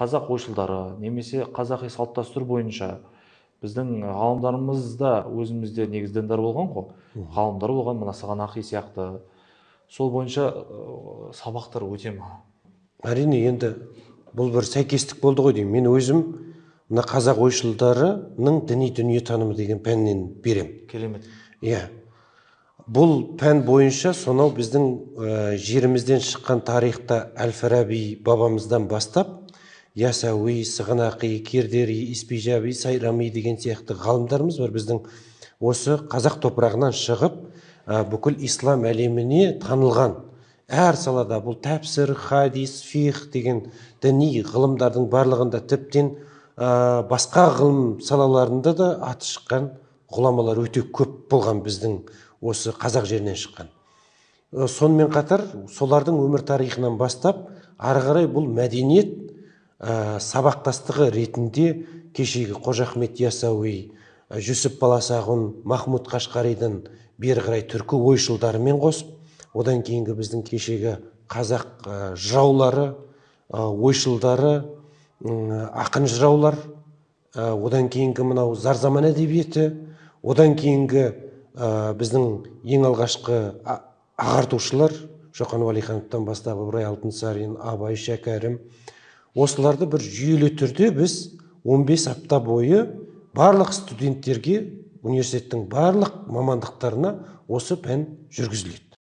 қазақ ойшылдары немесе қазақи салт дәстүр бойынша біздің ғалымдарымыз да өзімізде негізі діндар болған ғой. Ғалымдар болған, мына Сығанақи сияқты. Сол бойынша сабақтар өте ма? Әрине, енді бұл бір сәйкестік болды ғой деймін. Мен өзім мына қазақ ойшылдарының діни дүниетанымы деген пәннен берем. Керемет. Иә. Бұл пән бойынша сонау біздің жерімізден шыққан тарихта Әл-Фараби бабамыздан бастап Ясауи, Сығанақи, Кердери, Испижаби, Сайрами деген сияқты ғалымдарымыз бар. Біздің осы қазақ топырағынан шығып, бүкіл ислам әлеміне танылған. Әр салада бұл тәпсір, хадис, фих деген діни ғылымдардың барлығында, тіптен басқа ғылым салаларында да аты шыққан ғұламалар өте көп болған біздің осы қазақ жерінен шыққан. Сонымен қатар солардың өмір тарихынан бастап, ары қарай бұл мәдениет сабақтастығы ретінде кешегі Қожа Ахмет Ясауи, Жүсіп Баласағұн, Махмұд Қашқаридан бері қарай түркі ойшылдарымен қосып, одан кейінгі біздің кешегі қазақ жыраулары, ойшылдары, ақын жыраулар, одан кейінгі мынау зар заман әдебиеті, одан кейінгі біздің ең алғашқы ағартушылар Шоқан Уәлихановтан бастап Ыбырай Алтынсарин, Абай Шәкәрім, осыларды бір жүйелі түрде біз 15 апта бойы барлық студенттерге, университеттің барлық мамандықтарына осы пән жүргізіледі.